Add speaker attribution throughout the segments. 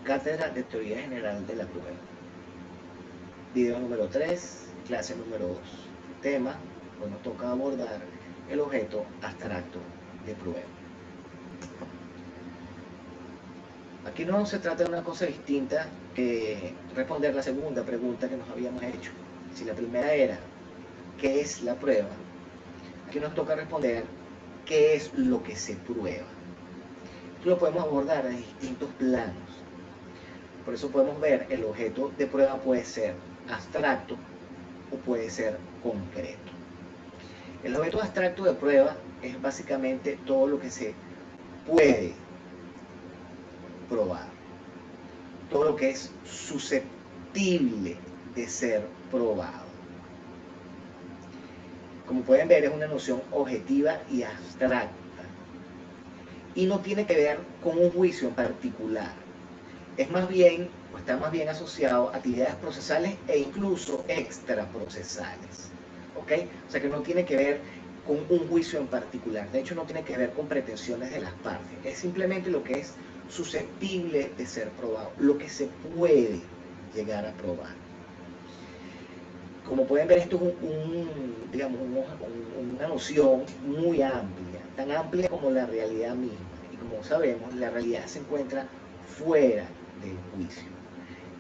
Speaker 1: Cátedra de Teoría General de la Prueba. Video número 3, clase número 2. Tema, hoy nos toca abordar el objeto abstracto de prueba. Aquí no se trata de una cosa distinta que responder la segunda pregunta que nos habíamos hecho. Si la primera era, ¿qué es la prueba? Aquí nos toca responder, ¿qué es lo que se prueba? Esto lo podemos abordar en distintos planos. Por eso podemos ver, el objeto de prueba puede ser abstracto o puede ser concreto. El objeto abstracto de prueba es básicamente todo lo que se puede probar, todo lo que es susceptible de ser probado. Como pueden ver, es una noción objetiva y abstracta y no tiene que ver con un juicio en particular. Es más bien, o está más bien asociado a actividades procesales e incluso extraprocesales. ¿Ok? O sea que no tiene que ver con un juicio en particular. De hecho, no tiene que ver con pretensiones de las partes. Es simplemente lo que es susceptible de ser probado, lo que se puede llegar a probar. Como pueden ver, esto es una noción muy amplia, tan amplia como la realidad misma. Y como sabemos, la realidad se encuentra fuera del juicio.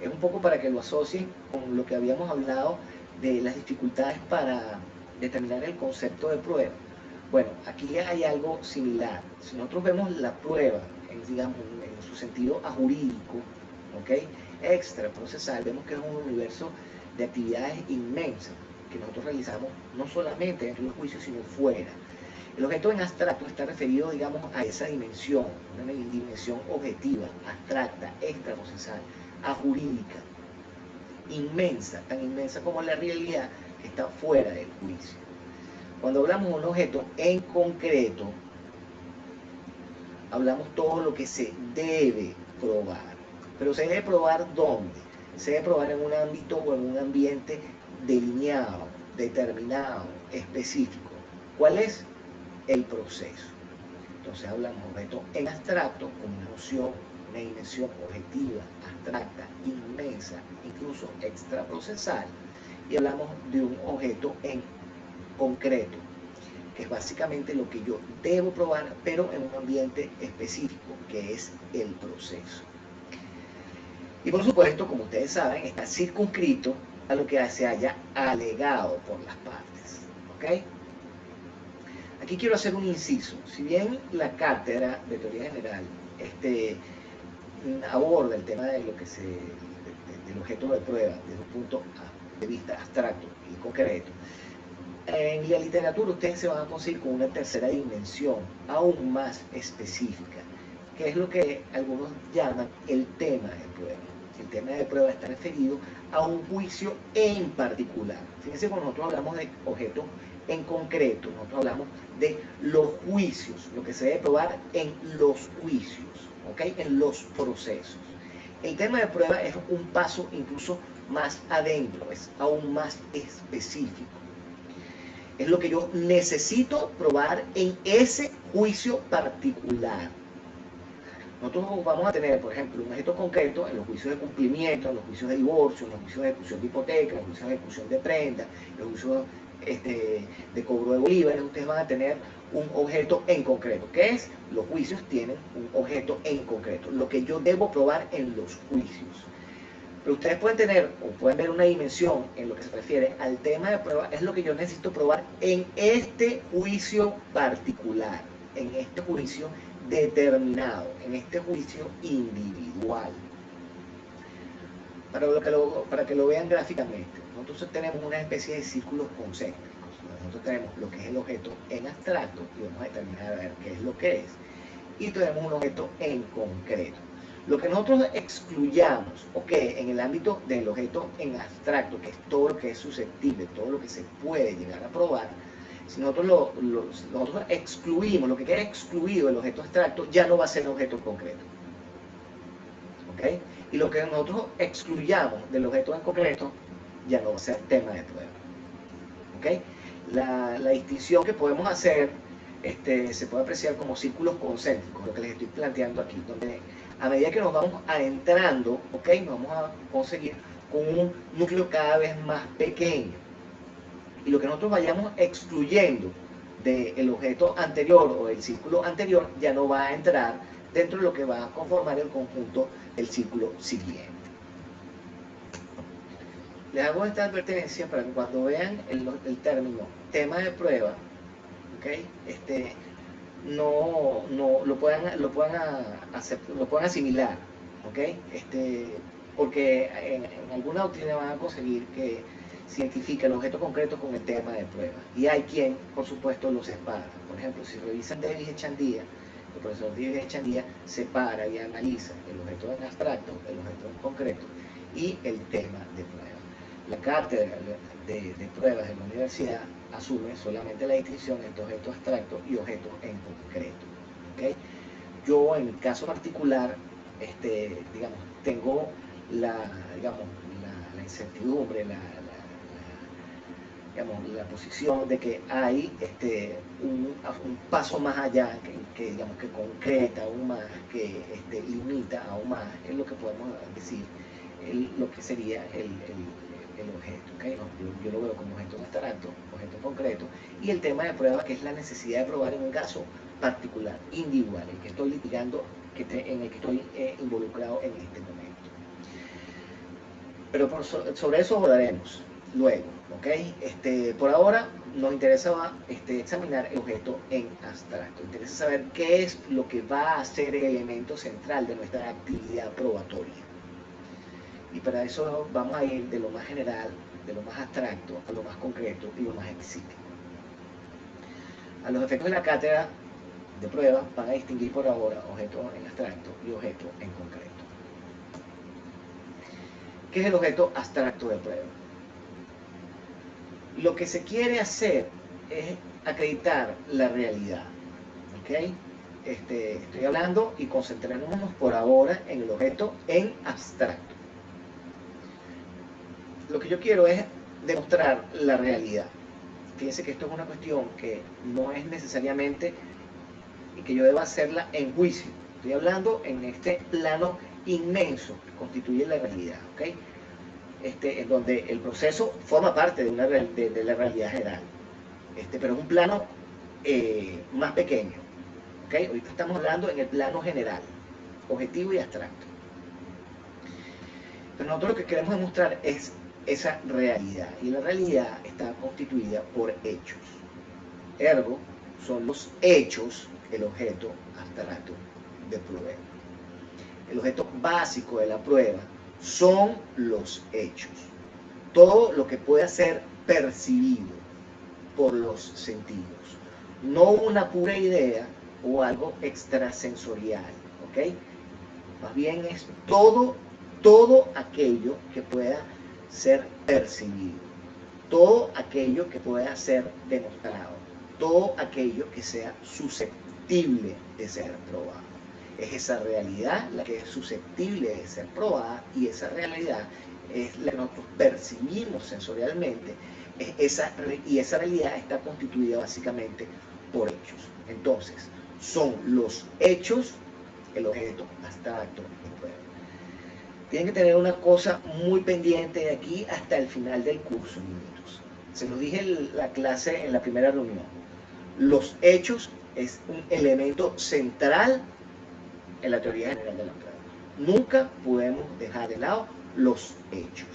Speaker 1: Es un poco para que lo asocien con lo que habíamos hablado de las dificultades para determinar el concepto de prueba. Bueno, aquí hay algo similar. Si nosotros vemos la prueba, en su sentido jurídico, ¿okay?, extraprocesal, vemos que es un universo de actividades inmensas que nosotros realizamos no solamente dentro del juicio, sino fuera. El objeto en abstracto está referido, a esa dimensión, una dimensión objetiva, abstracta, extraprocesal, ajurídica, inmensa, tan inmensa como la realidad que está fuera del juicio. Cuando hablamos de un objeto en concreto, hablamos todo lo que se debe probar. Pero ¿se debe probar dónde? Se debe probar en un ámbito o en un ambiente delineado, determinado, específico. ¿Cuál es? El proceso. Entonces hablamos de un objeto en abstracto, como una noción, una dimensión objetiva, abstracta, inmensa, incluso extraprocesal. Y hablamos de un objeto en concreto, que es básicamente lo que yo debo probar, pero en un ambiente específico, que es el proceso. Y por supuesto, como ustedes saben, está circunscrito a lo que se haya alegado por las partes. ¿Ok? Aquí quiero hacer un inciso. Si bien la cátedra de teoría general aborda el tema de lo que del objeto de prueba desde un punto de vista abstracto y concreto, en la literatura ustedes se van a conseguir con una tercera dimensión aún más específica, que es lo que algunos llaman el tema de prueba. El tema de prueba está referido a un juicio en particular. Fíjense, cuando nosotros hablamos de objetos en concreto, nosotros hablamos de los juicios, lo que se debe probar en los juicios, ¿okay?, en los procesos. El tema de prueba es un paso incluso más adentro, es aún más específico. Es lo que yo necesito probar en ese juicio particular. Nosotros vamos a tener, por ejemplo, un objeto concreto en los juicios de cumplimiento, en los juicios de divorcio, en los juicios de ejecución de hipoteca, en los juicios de ejecución de prenda, en los juicios de cobro de bolívares. Ustedes van a tener un objeto en concreto. ¿Qué es? Los juicios tienen un objeto en concreto, lo que yo debo probar en los juicios. Pero ustedes pueden tener o pueden ver una dimensión en lo que se refiere al tema de prueba, es lo que yo necesito probar en este juicio particular, en este juicio determinado, en este juicio individual. Para que lo vean gráficamente, nosotros tenemos una especie de círculos concéntricos. Nosotros tenemos lo que es el objeto en abstracto y vamos a determinar a ver qué es lo que es. Y tenemos un objeto en concreto. Lo que nosotros excluyamos, en el ámbito del objeto en abstracto, que es todo lo que es susceptible, todo lo que se puede llegar a probar, si nosotros nosotros excluimos, lo que queda excluido del objeto abstracto, ya no va a ser un objeto concreto. ¿Ok? Y lo que nosotros excluyamos del objeto en concreto, ya no va a ser tema de prueba. ¿Ok? La distinción que podemos hacer se puede apreciar como círculos concéntricos, lo que les estoy planteando aquí, donde a medida que nos vamos adentrando, ¿ok?, nos vamos a conseguir con un núcleo cada vez más pequeño. Y lo que nosotros vayamos excluyendo del objeto anterior o del círculo anterior ya no va a entrar dentro de lo que va a conformar el conjunto del círculo siguiente. Les hago esta advertencia para que cuando vean el término tema de prueba, ¿okay?, no lo puedan asimilar, ¿okay?, porque en alguna doctrina van a conseguir que se identifica el objeto concreto con el tema de prueba. Y hay quien, por supuesto, los separa. Por ejemplo, si revisan Davis Echandía, el profesor Davis Echandía separa y analiza el objeto en abstracto, el objeto en concreto y el tema de prueba. La cátedra de pruebas de la universidad asume solamente la distinción entre objeto abstracto y objeto en concreto, ¿okay? Yo, en mi caso particular, digamos, tengo la incertidumbre, la posición de que hay un paso más allá que concreta aún más, que limita aún más, es lo que podemos decir, lo que sería el objeto, ¿okay? Yo lo veo como objeto abstracto, objeto concreto, y el tema de prueba, que es la necesidad de probar en un caso particular, individual, en el que estoy litigando, en el que estoy involucrado en este momento. Pero sobre eso hablaremos luego, ¿ok? Por ahora nos interesa examinar el objeto en abstracto. Nos interesa saber qué es lo que va a ser el elemento central de nuestra actividad probatoria. Y para eso vamos a ir de lo más general, de lo más abstracto, a lo más concreto y lo más específico. A los efectos de la cátedra de prueba van a distinguir por ahora objeto en abstracto y objeto en concreto. ¿Qué es el objeto abstracto de prueba? Lo que se quiere hacer es acreditar la realidad, ¿ok? Estoy hablando y concentrémonos por ahora en el objeto en abstracto. Lo que yo quiero es demostrar la realidad. Fíjense que esto es una cuestión que no es necesariamente que yo deba hacerla en juicio. Estoy hablando en este plano inmenso que constituye la realidad, ¿ok? En donde el proceso forma parte de la realidad general, pero es un plano más pequeño, ¿ok? Ahorita estamos hablando en el plano general, objetivo y abstracto. Pero nosotros lo que queremos demostrar es esa realidad, y la realidad está constituida por hechos. Ergo, son los hechos el objeto abstracto de prueba. El objeto básico de la prueba son los hechos. Todo lo que pueda ser percibido por los sentidos. No una pura idea o algo extrasensorial, ¿ok? Más bien es todo aquello que pueda ser percibido, todo aquello que pueda ser demostrado, todo aquello que sea susceptible de ser probado. Es esa realidad la que es susceptible de ser probada, y esa realidad es la que nosotros percibimos sensorialmente, y esa realidad está constituida básicamente por hechos. Entonces, son los hechos el objeto abstracto de prueba. Tienen que tener una cosa muy pendiente de aquí hasta el final del curso, niñitos. Se los dije en la clase, en la primera reunión. Los hechos es un elemento central en la teoría general de la prueba. Nunca podemos dejar de lado los hechos,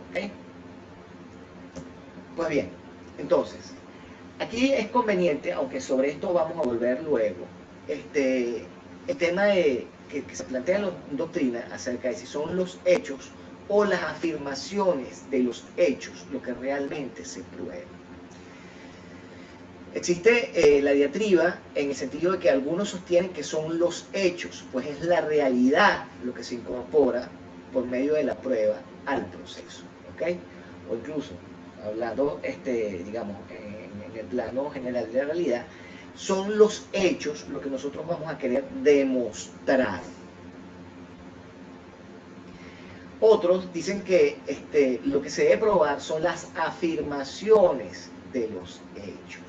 Speaker 1: ¿ok? Pues bien, entonces, aquí es conveniente, aunque sobre esto vamos a volver luego, el tema que se plantea en la doctrina acerca de si son los hechos o las afirmaciones de los hechos lo que realmente se prueba. Existe la diatriba en el sentido de que algunos sostienen que son los hechos, pues es la realidad lo que se incorpora por medio de la prueba al proceso, ¿ok? O incluso, hablando, digamos, en el plano general de la realidad, son los hechos lo que nosotros vamos a querer demostrar. Otros dicen que lo que se debe probar son las afirmaciones de los hechos,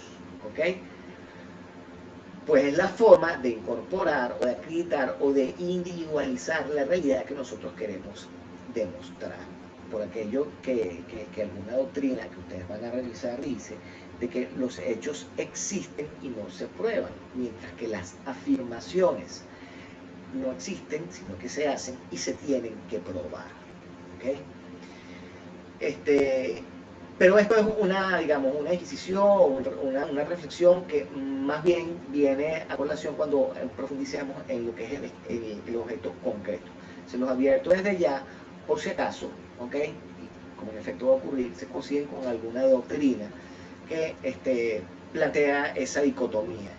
Speaker 1: ¿ok? pues es la forma de incorporar o de acreditar o de individualizar la realidad que nosotros queremos demostrar. Por aquello que alguna doctrina que ustedes van a revisar dice de que los hechos existen y no se prueban, mientras que las afirmaciones no existen, sino que se hacen y se tienen que probar. ¿Okay? Pero esto es una, digamos, una inquisición, una reflexión que más bien viene a colación cuando profundicemos en lo que es el objeto concreto. Se los advierto desde ya, por si acaso, ¿ok? Y como en efecto va a ocurrir, se consiguen con alguna doctrina que plantea esa dicotomía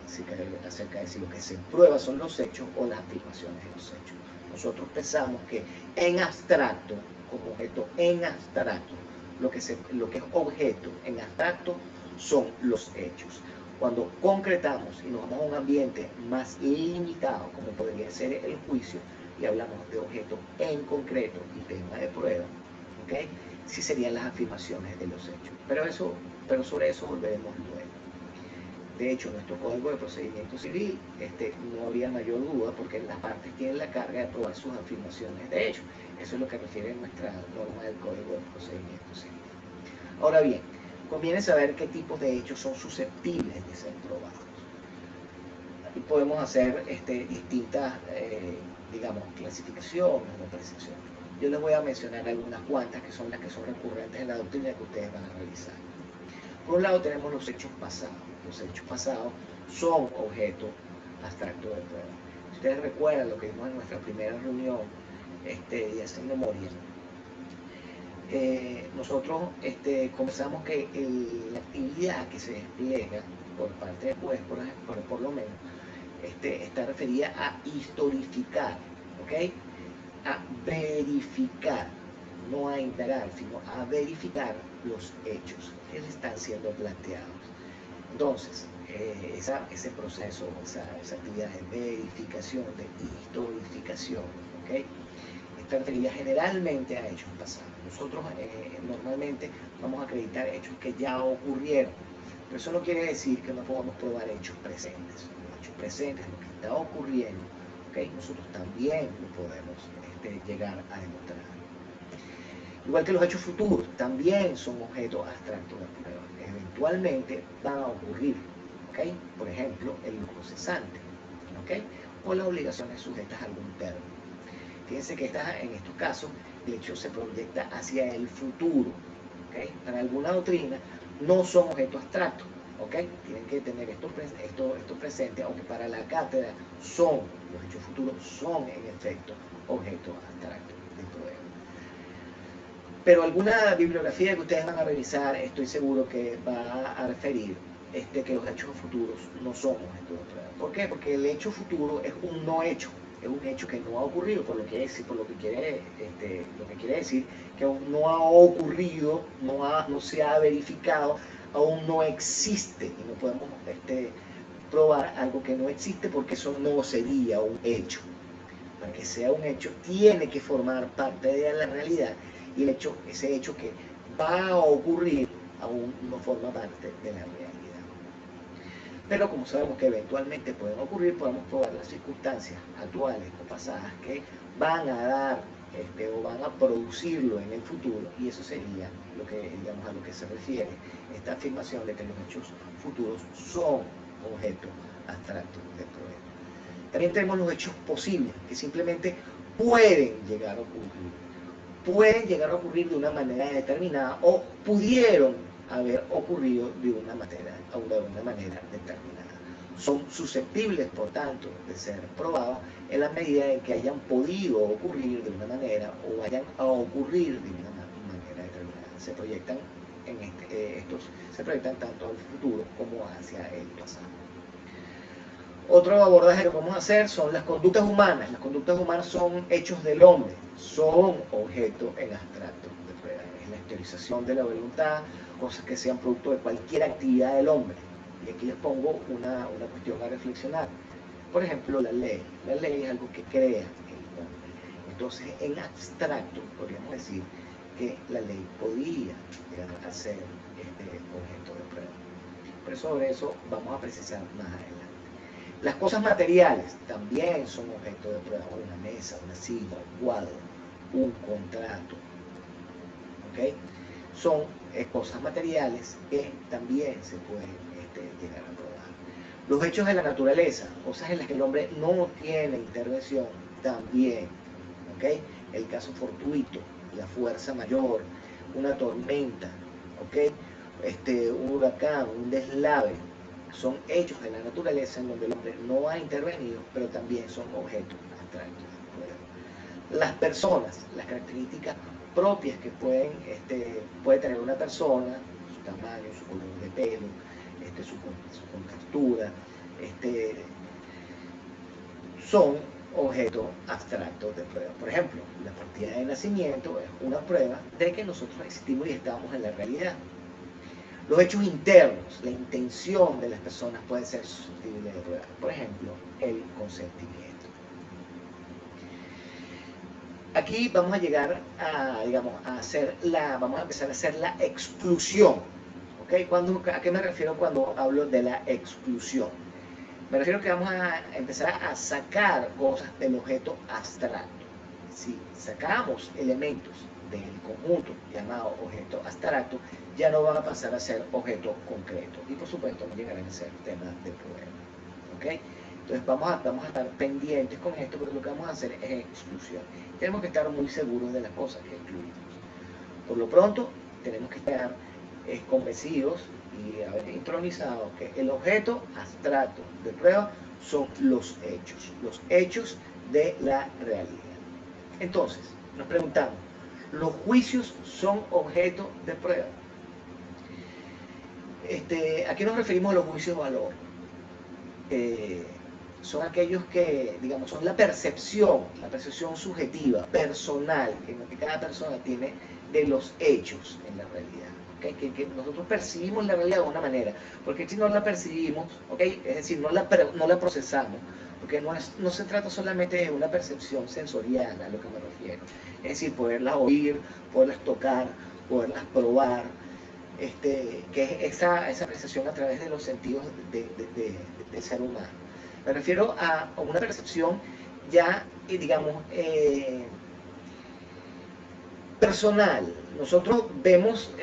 Speaker 1: acerca de si lo que se prueba son los hechos o las afirmaciones de los hechos. Nosotros pensamos que en abstracto, como objeto en abstracto, lo que es objeto en abstracto son los hechos. Cuando concretamos y nos vamos a un ambiente más limitado, como podría ser el juicio, y hablamos de objeto en concreto y tema de prueba, ¿okay? Sí serían las afirmaciones de los hechos. Pero sobre eso volveremos luego. De hecho, nuestro Código de Procedimiento Civil no habría mayor duda porque las partes tienen la carga de probar sus afirmaciones de hecho. Eso es lo que refiere nuestra norma del Código de Procedimiento Civil. Ahora bien, conviene saber qué tipos de hechos son susceptibles de ser probados. Aquí podemos hacer distintas, digamos, clasificaciones o apreciaciones. Yo les voy a mencionar algunas cuantas que son las que son recurrentes en la doctrina que ustedes van a revisar. Por un lado tenemos los hechos pasados. Los hechos pasados son objeto abstracto de prueba. Si ustedes recuerdan lo que vimos en nuestra primera reunión de hacer memoria, nosotros comenzamos que la actividad que se despliega por parte del juez, por lo menos, está referida a historificar, ¿ok? A verificar, no a indagar, sino a verificar los hechos que le están siendo planteados. Entonces, ese proceso, esa actividad de verificación, de historificación, ¿okay? Está referida generalmente a hechos pasados. Nosotros normalmente vamos a acreditar hechos que ya ocurrieron, pero eso no quiere decir que no podamos probar hechos presentes. Los hechos presentes, lo que está ocurriendo, ¿okay? Nosotros también lo podemos llegar a demostrar. Igual que los hechos futuros, también son objetos abstractos de prueba. Eventualmente van a ocurrir, ¿okay? Por ejemplo, el lucro cesante, ¿okay? O las obligaciones sujetas a algún término. Fíjense que en estos casos el hecho se proyecta hacia el futuro, ¿okay? Para alguna doctrina no son objetos abstractos, ¿okay? Tienen que tener esto presente, aunque para la cátedra los hechos futuros son en efecto objetos abstractos de prueba. Pero alguna bibliografía que ustedes van a revisar, estoy seguro que va a referir que los hechos futuros no son objetos de prueba. ¿Por qué? Porque el hecho futuro es un no hecho, es un hecho que no ha ocurrido, lo que quiere decir que aún no ha ocurrido, no se ha verificado, aún no existe y no podemos probar algo que no existe porque eso no sería un hecho. Para que sea un hecho tiene que formar parte de la realidad y ese hecho que va a ocurrir aún no forma parte de la realidad. Pero como sabemos que eventualmente pueden ocurrir, podemos probar las circunstancias actuales o pasadas que van a dar o van a producirlo en el futuro, y eso sería lo que, digamos, a lo que se refiere esta afirmación de que los hechos futuros son objetos abstractos de prueba. También tenemos los hechos posibles, que simplemente pueden llegar a ocurrir de una manera determinada o pudieron haber ocurrido de una manera determinada. Son susceptibles, por tanto, de ser probados en la medida en que hayan podido ocurrir de una manera o vayan a ocurrir de una manera determinada. Se proyectan se proyectan tanto al futuro como hacia el pasado. Otro abordaje que vamos a hacer son las conductas humanas. Las conductas humanas son hechos del hombre, son objeto en abstracto de prueba. Es la exteriorización de la voluntad, cosas que sean producto de cualquier actividad del hombre. Y aquí les pongo una cuestión a reflexionar. Por ejemplo, la ley. La ley es algo que crea el hombre. Entonces, en abstracto, podríamos decir que la ley podía llegar a ser objeto de prueba. Pero sobre eso vamos a precisar más adelante. Las cosas materiales también son objeto de prueba. Una mesa, una silla, un cuadro, un contrato. ¿Ok? Son cosas materiales que también se pueden llegar a probar. Los hechos de la naturaleza, cosas en las que el hombre no tiene intervención, también. ¿Ok? El caso fortuito, la fuerza mayor, una tormenta, ¿ok? Un huracán, un deslave, son hechos de la naturaleza en donde el hombre no ha intervenido, pero también son objetos abstractos. Las personas, las características propias que puede tener una persona, su tamaño, su color de pelo, su contextura, son objetos abstractos de prueba. Por ejemplo, la partida de nacimiento es una prueba de que nosotros existimos y estamos en la realidad. Los hechos internos, la intención de las personas puede ser susceptible de prueba. Por ejemplo, el consentimiento. Aquí vamos a llegar a, digamos, vamos a empezar a hacer la exclusión. ¿Okay? ¿A qué me refiero cuando hablo de la exclusión? Me refiero que vamos a empezar a sacar cosas del objeto abstracto. Si sacamos elementos del conjunto llamado objeto abstracto, ya no van a pasar a ser objetos concretos. Y por supuesto no llegarán a ser temas de prueba. ¿Okay? Entonces vamos a estar pendientes con esto, porque lo que vamos a hacer es exclusión. Tenemos que estar muy seguros de las cosas que excluimos. Por lo pronto, tenemos que estar convencidos y haber intronizado que el objeto abstracto de prueba son los hechos de la realidad. Entonces, nos preguntamos, ¿los juicios son objeto de prueba? ¿A qué nos referimos a los juicios de valor? Son aquellos que, digamos, son la percepción subjetiva, personal, que cada persona tiene de los hechos en la realidad. ¿Okay? Que nosotros percibimos la realidad de una manera, porque si no la percibimos, ¿okay? Es decir, no la procesamos, porque no se trata solamente de una percepción sensorial, a lo que me refiero, es decir, poderlas oír, poderlas tocar, poderlas probar, que es esa percepción a través de los sentidos del ser humano. Me refiero a una percepción ya, digamos, personal. Nosotros vemos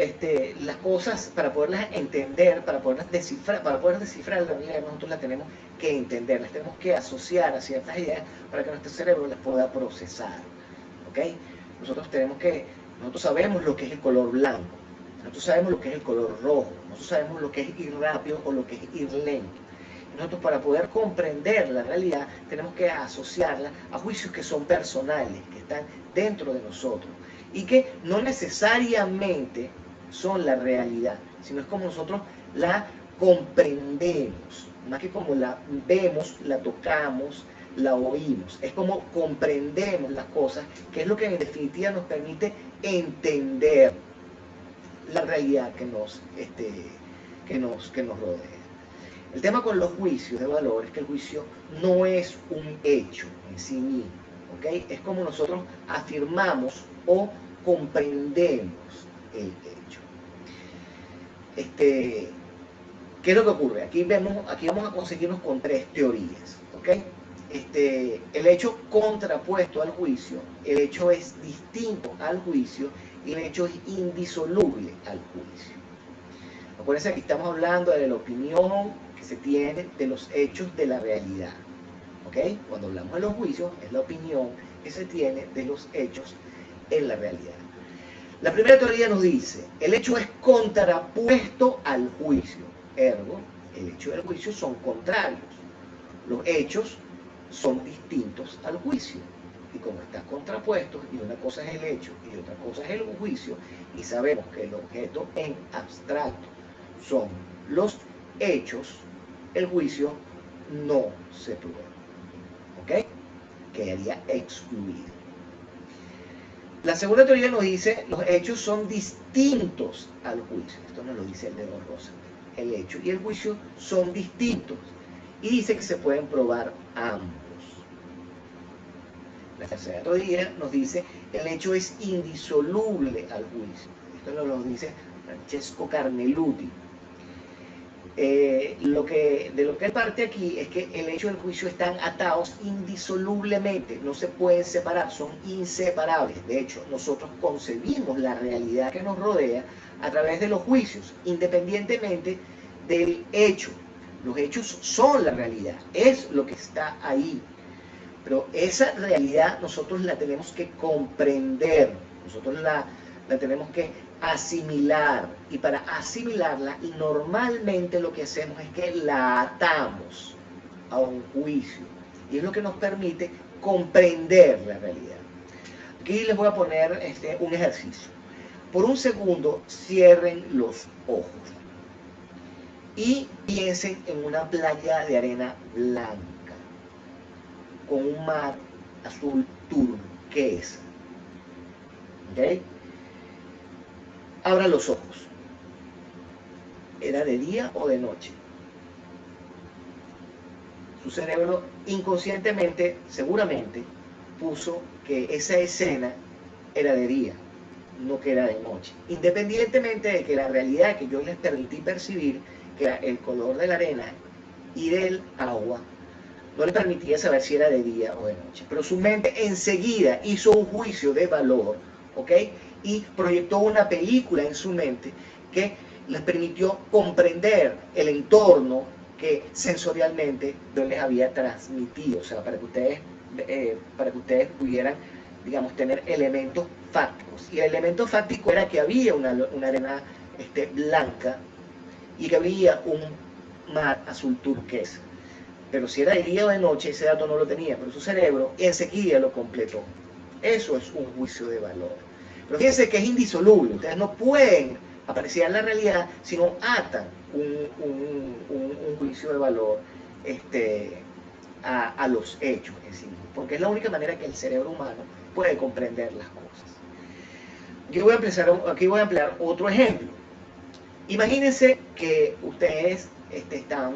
Speaker 1: las cosas para poderlas entender, para poder descifrar la realidad, nosotros las tenemos que entender, las tenemos que asociar a ciertas ideas para que nuestro cerebro las pueda procesar. ¿Okay? Nosotros sabemos lo que es el color blanco, nosotros sabemos lo que es el color rojo, nosotros sabemos lo que es ir rápido o lo que es ir lento. Nosotros, para poder comprender la realidad, tenemos que asociarla a juicios que son personales, que están dentro de nosotros y que no necesariamente son la realidad, sino es como nosotros la comprendemos, más que como la vemos, la tocamos, la oímos. Es como comprendemos las cosas, que es lo que en definitiva nos permite entender la realidad que nos rodea. El tema con los juicios de valor es que el juicio no es un hecho en sí mismo, ¿okay? Es como nosotros afirmamos o comprendemos el hecho. ¿Qué es lo que ocurre? Aquí vamos a conseguirnos con tres teorías, ¿okay? El hecho contrapuesto al juicio, el hecho es distinto al juicio y el hecho es indisoluble al juicio. Acuérdense que estamos hablando de la opinión que se tiene de los hechos de la realidad. ¿Okay? Cuando hablamos de los juicios, es la opinión que se tiene de los hechos en la realidad. La primera teoría nos dice, el hecho es contrapuesto al juicio. Ergo, el hecho y el juicio son contrarios. Los hechos son distintos al juicio. Y como están contrapuestos, y una cosa es el hecho y otra cosa es el juicio, y sabemos que el objeto en abstracto son los hechos, el juicio no se prueba. ¿Ok? Quedaría excluido. La segunda teoría nos dice, los hechos son distintos al juicio. Esto nos lo dice el dedo rosa. El hecho y el juicio son distintos. Y dice que se pueden probar ambos. La tercera teoría nos dice, el hecho es indisoluble al juicio. Esto nos lo dice Francesco Carneluti. de lo que él parte aquí es que el hecho del juicio están atados indisolublemente, no se pueden separar, son inseparables. De hecho, nosotros concebimos la realidad que nos rodea a través de los juicios, independientemente del hecho. Los hechos son la realidad, es lo que está ahí. Pero esa realidad nosotros la tenemos que comprender, nosotros la tenemos que asimilar. Y para asimilarla, normalmente lo que hacemos es que la atamos a un juicio. Y es lo que nos permite comprender la realidad. Aquí les voy a poner un ejercicio. Por un segundo, cierren los ojos y piensen en una playa de arena blanca con un mar azul turquesa. ¿Ok? Abran los ojos. ¿Era de día o de noche? Su cerebro inconscientemente, seguramente, puso que esa escena era de día, no que era de noche. Independientemente de que la realidad que yo les permití percibir, que era el color de la arena y del agua, no le permitía saber si era de día o de noche. Pero su mente enseguida hizo un juicio de valor, ¿ok? Y proyectó una película en su mente que les permitió comprender el entorno que sensorialmente yo les había transmitido, o sea, para que ustedes pudieran, digamos, tener elementos fácticos. Y el elemento fáctico era que había una arena blanca y que había un mar azul turquesa. Pero si era de día o de noche, ese dato no lo tenía, pero su cerebro enseguida lo completó. Eso es un juicio de valor. Pero fíjense que es indisoluble. Ustedes no pueden apreciar la realidad si no atan un juicio de valor a los hechos en sí, porque es la única manera que el cerebro humano puede comprender las cosas. Aquí voy a emplear otro ejemplo. Imagínense que ustedes están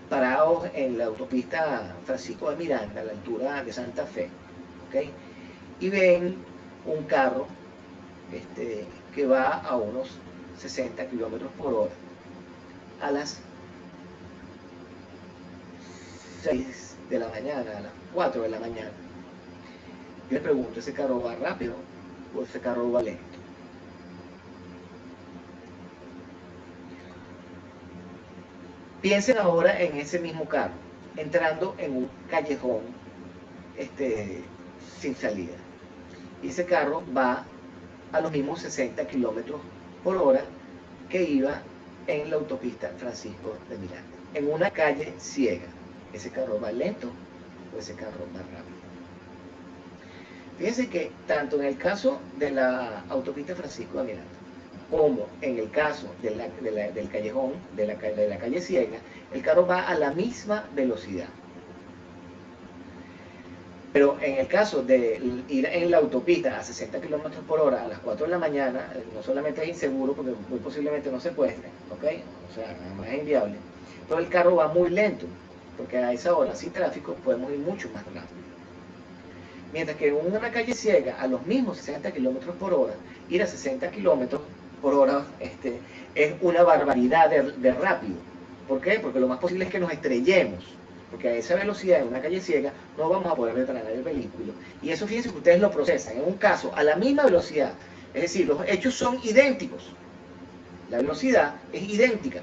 Speaker 1: parados en la autopista Francisco de Miranda, a la altura de Santa Fe, ¿ok? Y ven un carro que va a unos 60 kilómetros por hora a las 6 de la mañana, a las 4 de la mañana. Yo les pregunto, ¿ese carro va rápido o ese carro va lento? Piensen ahora en ese mismo carro, entrando en un callejón sin salida. Y ese carro va a los mismos 60 kilómetros por hora que iba en la autopista Francisco de Miranda, en una calle ciega. ¿Ese carro va lento o ese carro va rápido? Fíjense que tanto en el caso de la autopista Francisco de Miranda como en el caso del callejón, de la calle ciega, el carro va a la misma velocidad. Pero en el caso de ir en la autopista a 60 kilómetros por hora a las 4 de la mañana, no solamente es inseguro, porque muy posiblemente no se puede, ¿ok? O sea, además es inviable. Pero el carro va muy lento, porque a esa hora, sin tráfico, podemos ir mucho más rápido. Mientras que en una calle ciega, a los mismos 60 kilómetros por hora, ir a 60 kilómetros por hora es una barbaridad de rápido. ¿Por qué? Porque lo más posible es que nos estrellemos. Porque a esa velocidad en una calle ciega no vamos a poder detener el vehículo. Y eso, fíjense que ustedes lo procesan. En un caso, a la misma velocidad. Es decir, los hechos son idénticos. La velocidad es idéntica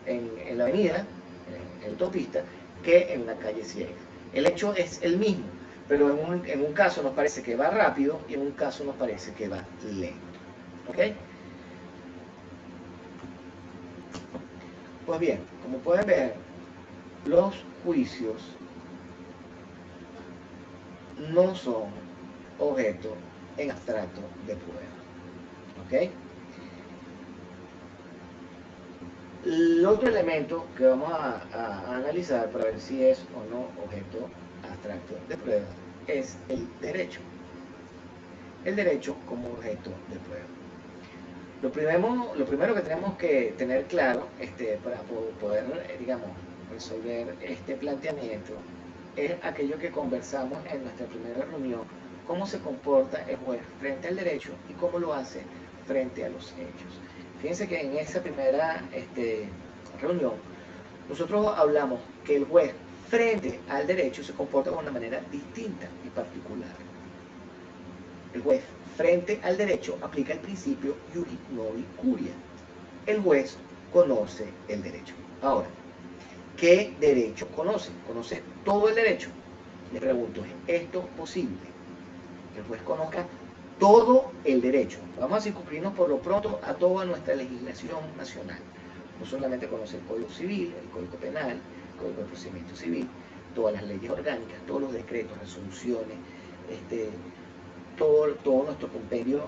Speaker 1: en la avenida, en la autopista, que en una calle ciega. El hecho es el mismo. Pero en un caso nos parece que va rápido y en un caso nos parece que va lento. ¿Ok? Pues bien, como pueden ver, los juicios no son objeto en abstracto de prueba. ¿Ok? El otro elemento que vamos a analizar para ver si es o no objeto abstracto de prueba es el derecho. El derecho como objeto de prueba. Lo primero que tenemos que tener claro para poder, digamos, resolver este planteamiento es aquello que conversamos en nuestra primera reunión, cómo se comporta el juez frente al derecho y cómo lo hace frente a los hechos. Fíjense que en esa primera reunión nosotros hablamos que el juez frente al derecho se comporta de una manera distinta y particular. El juez frente al derecho aplica el principio iuri novi curia. El juez conoce el derecho. Ahora, ¿qué derecho conoce? ¿Conoce todo el derecho? Le pregunto, ¿es esto posible? Que el juez conozca todo el derecho. Vamos a circunscribirnos por lo pronto a toda nuestra legislación nacional. No solamente conoce el Código Civil, el Código Penal, el Código de Procedimiento Civil, todas las leyes orgánicas, todos los decretos, resoluciones, todo nuestro compendio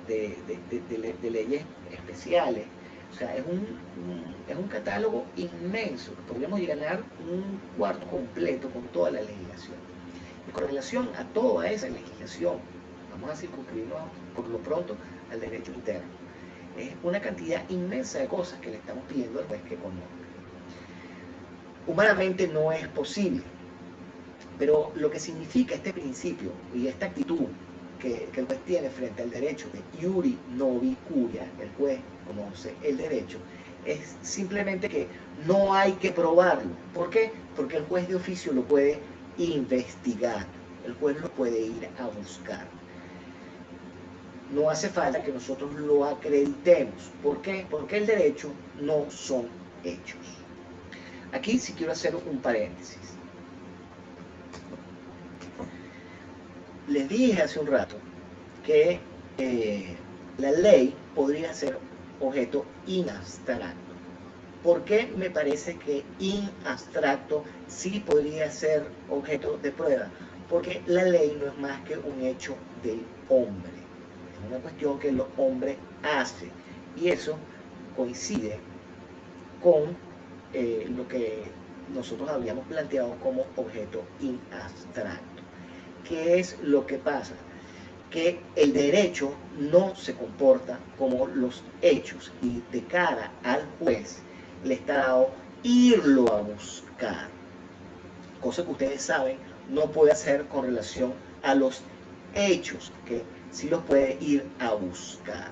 Speaker 1: de leyes especiales. O sea, es un catálogo inmenso. Podríamos llenar un cuarto completo con toda la legislación. Y con relación a toda esa legislación, vamos a circunscribirnos por lo pronto al derecho interno. Es una cantidad inmensa de cosas que le estamos pidiendo al juez que conozca. Humanamente no es posible, pero lo que significa este principio y esta actitud que el juez tiene frente al derecho de iuri novi curia, el juez conoce el derecho, es simplemente que no hay que probarlo. ¿Por qué? Porque el juez de oficio lo puede investigar, el juez lo puede ir a buscar. No hace falta que nosotros lo acreditemos. ¿Por qué? Porque el derecho no son hechos. Aquí sí quiero hacer un paréntesis. Les dije hace un rato que la ley podría ser objeto inabstracto. ¿Por qué me parece que inabstracto sí podría ser objeto de prueba? Porque la ley no es más que un hecho del hombre. Es una cuestión que el hombre hace. Y eso coincide con lo que nosotros habíamos planteado como objeto inabstracto. ¿Qué es lo que pasa? Que el derecho no se comporta como los hechos y de cara al juez le está dado irlo a buscar, cosa que ustedes saben no puede hacer con relación a los hechos, que sí los puede ir a buscar.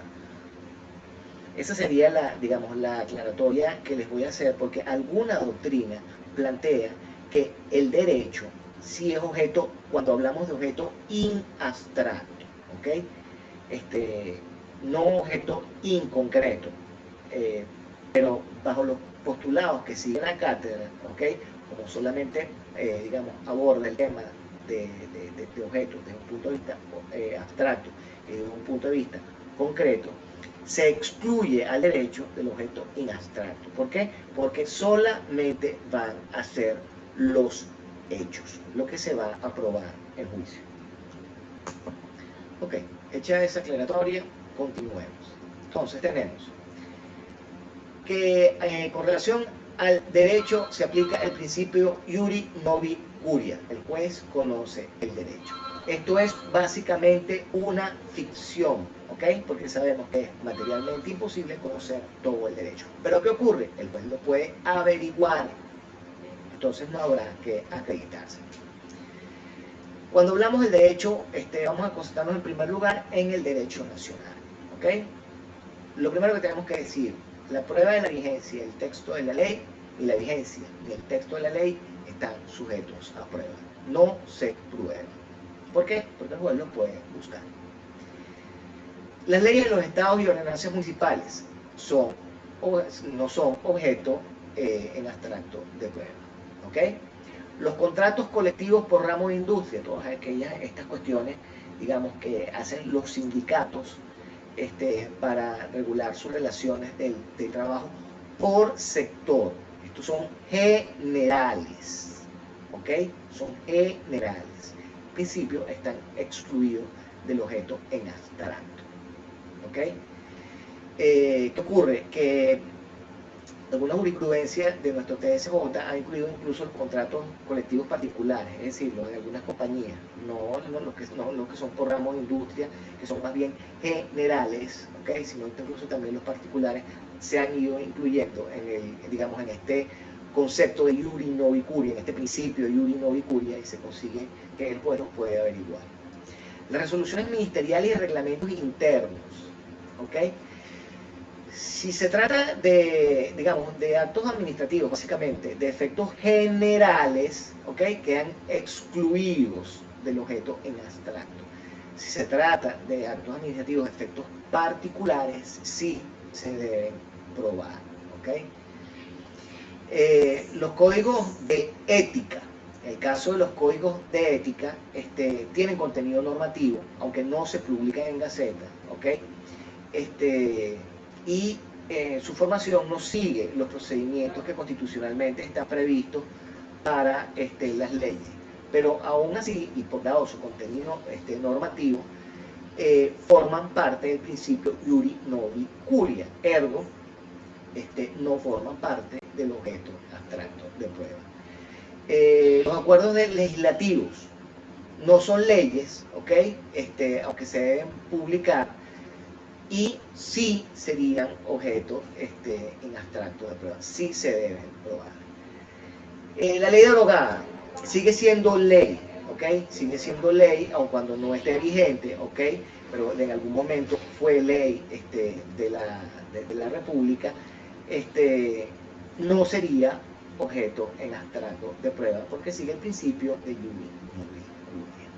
Speaker 1: Esa sería la aclaratoria que les voy a hacer, porque alguna doctrina plantea que el derecho sí es objeto, cuando hablamos de objeto inabstracto, ¿ok? No objeto inconcreto, pero bajo los postulados que sigue la cátedra, ¿ok? Como solamente, aborda el tema de objetos desde un punto de vista abstracto y desde un punto de vista concreto, se excluye al derecho del objeto inabstracto. ¿Por qué? Porque solamente van a ser los hechos, lo que se va a probar en juicio. Ok, hecha esa aclaratoria, continuemos. Entonces tenemos que con relación al derecho se aplica el principio iuri novi curia, el juez conoce el derecho. Esto es básicamente una ficción, ¿ok? Porque sabemos que es materialmente imposible conocer todo el derecho. Pero ¿qué ocurre? El juez lo puede averiguar, entonces no habrá que acreditarse. Cuando hablamos del derecho, vamos a concentrarnos en primer lugar en el derecho nacional, ¿ok? Lo primero que tenemos que decir, la prueba de la vigencia del texto de la ley y la vigencia del texto de la ley están sujetos a prueba. No se prueban. ¿Por qué? Porque el juez lo puede buscar. Las leyes de los estados y ordenanzas municipales no son objeto en abstracto de prueba. ¿Ok? Los contratos colectivos por ramo de industria, todas estas cuestiones, que hacen los sindicatos para regular sus relaciones de trabajo por sector. Estos son generales, ¿ok? Son generales. En principio están excluidos del objeto en abstracto, ¿ok? ¿Qué ocurre? Que alguna jurisprudencia de nuestro TSJ ha incluido incluso los contratos colectivos particulares, es decir, los de algunas compañías, no los que son por ramo de industria, que son más bien generales, ¿okay? Sino incluso también los particulares se han ido incluyendo en este concepto de iuri novi curia, en este principio de iuri novi curia, y se consigue que el juez puede averiguar. Las resoluciones ministeriales y reglamentos internos, ¿ok? Si se trata de, digamos, de actos administrativos, básicamente, de efectos generales, ¿ok? Quedan excluidos del objeto en abstracto. Si se trata de actos administrativos de efectos particulares, sí se deben probar, ¿ok? Los códigos de ética, en el caso de los códigos de ética, tienen contenido normativo, aunque no se publican en Gaceta, ¿ok? Y su formación no sigue los procedimientos que constitucionalmente están previstos para las leyes. Pero aún así, y por dado su contenido normativo, forman parte del principio iuri novi curia, ergo, no forman parte del objeto abstracto de prueba. Los acuerdos legislativos no son leyes, ¿ok? Aunque se deben publicar, y sí serían objeto en abstracto de prueba, sí se deben probar. La ley derogada sigue siendo ley, ¿ok? Sigue siendo ley, aun cuando no esté vigente, ¿ok? Pero en algún momento fue ley de la República, no sería objeto en abstracto de prueba, porque sigue el principio de iuri novi curia.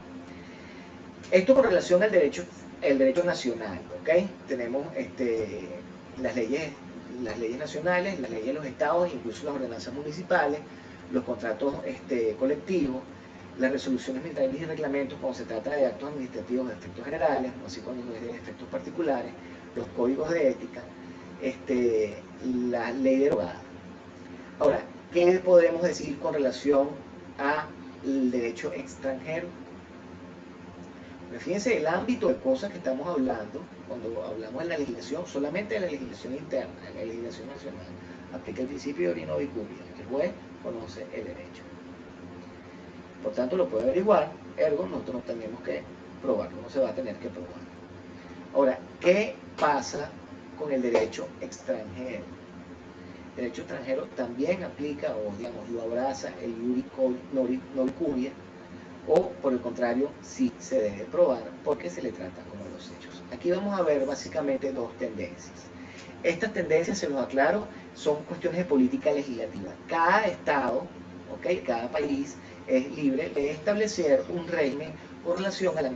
Speaker 1: Esto con relación al derecho, el derecho nacional, ¿ok? Tenemos las leyes nacionales, las leyes de los estados, incluso las ordenanzas municipales, los contratos colectivos, las resoluciones militares y reglamentos cuando se trata de actos administrativos de efectos generales, o así cuando es de efectos particulares, los códigos de ética, la ley derogada. Ahora, ¿qué podemos decir con relación al derecho extranjero? Fíjense el ámbito de cosas que estamos hablando cuando hablamos de la legislación, solamente de la legislación interna, de la legislación nacional. Aplica el principio de iuri novi curia, el juez conoce el derecho. Por tanto, lo puede averiguar, ergo nosotros no tenemos que probarlo, no se va a tener que probar. Ahora, ¿qué pasa con el derecho extranjero? El derecho extranjero también aplica, o digamos, lo abraza el iuri novi curia, o por el contrario, sí se debe probar porque se le trata como los hechos. Aquí vamos a ver básicamente dos tendencias. Estas tendencias, se los aclaro, son cuestiones de política legislativa. Cada estado, ¿okay? Cada país es libre de establecer un régimen con relación a la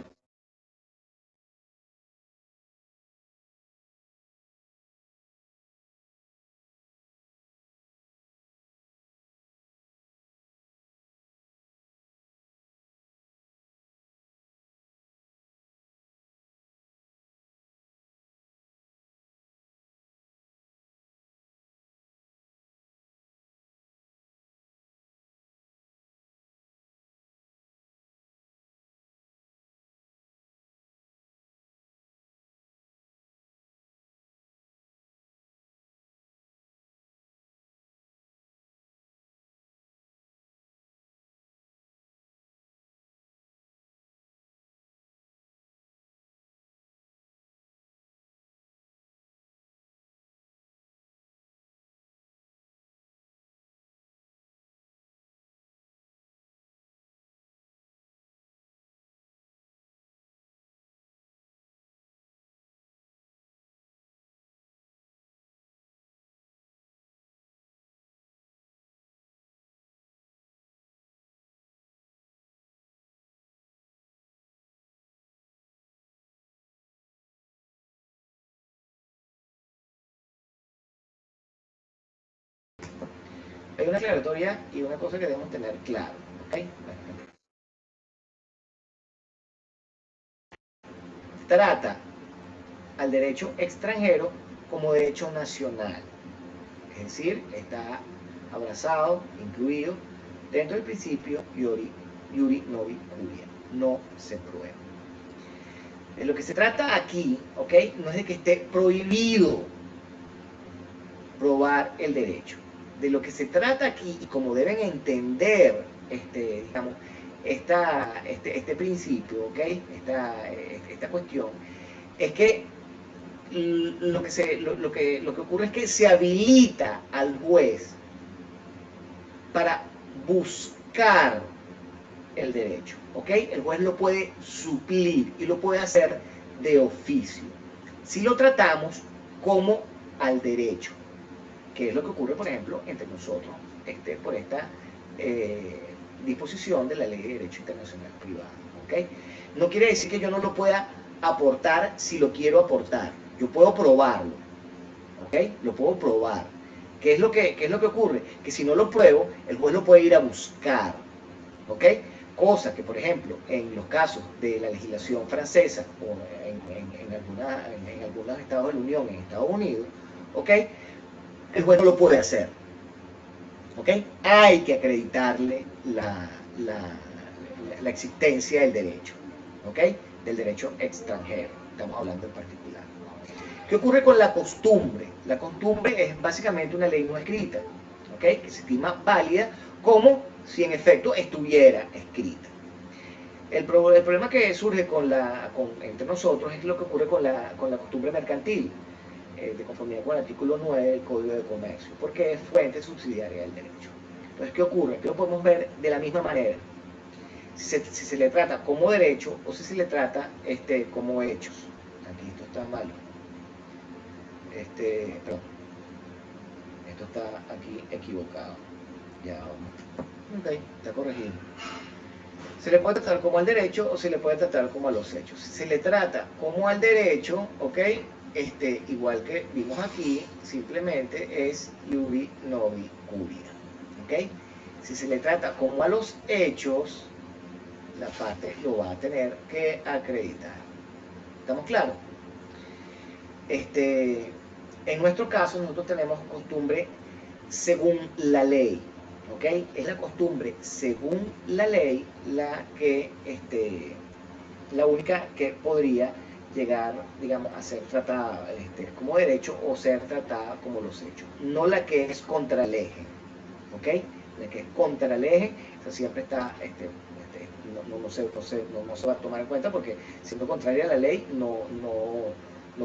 Speaker 1: Hay una aclaratoria y una cosa que debemos tener claro, ¿okay? Trata al derecho extranjero como derecho nacional, es decir, está abrazado, incluido dentro del principio iuri novi curia, no se prueba. De lo que se trata aquí, ¿ok? No es de que esté prohibido probar el derecho. De lo que se trata aquí, y como deben entender digamos, este principio, ¿ok? Esta cuestión, es que lo que ocurre es que se habilita al juez para buscar el derecho, ¿ok? El juez lo puede suplir y lo puede hacer de oficio. Si lo tratamos como al derecho, que es lo que ocurre, por ejemplo, entre nosotros, por esta disposición de la Ley de Derecho Internacional Privado. ¿Okay? No quiere decir que yo no lo pueda aportar si lo quiero aportar. Yo puedo probarlo. ¿Okay? Lo puedo probar. ¿Qué es lo que ocurre? Que si no lo pruebo, el juez lo puede ir a buscar. ¿Ok? Cosa que, por ejemplo, en los casos de la legislación francesa o en algunos estados de la Unión, en Estados Unidos, ¿ok? El juez no lo puede hacer. ¿Ok? Hay que acreditarle la existencia del derecho. ¿Ok? Del derecho extranjero. Estamos hablando en particular. ¿Qué ocurre con la costumbre? La costumbre es básicamente una ley no escrita, ¿ok? Que se estima válida como si en efecto estuviera escrita. El problema que surge entre nosotros es lo que ocurre con la costumbre mercantil, de conformidad con el artículo 9 del Código de Comercio, porque es fuente subsidiaria del derecho. Entonces, ¿qué ocurre? Que lo podemos ver de la misma manera. Si se le trata como derecho o si se le trata como hechos. Aquí esto está malo. Perdón, esto está aquí equivocado. Ya vamos. Ok, está corregido. Se le puede tratar como al derecho o se le puede tratar como a los hechos. Si se le trata como al derecho, ok, igual que vimos aquí, simplemente es iuri novi curia. Ok. Si se le trata como a los hechos, la parte lo va a tener que acreditar. ¿Estamos claros? En nuestro caso, nosotros tenemos costumbre según la ley, ¿ok? Es la costumbre según la ley la única que podría llegar, digamos, a ser tratada como derecho o ser tratada como los hechos. No la que es contra el eje, ¿ok? La que es contra el eje, eso siempre está, no se va a tomar en cuenta porque siendo contraria a la ley no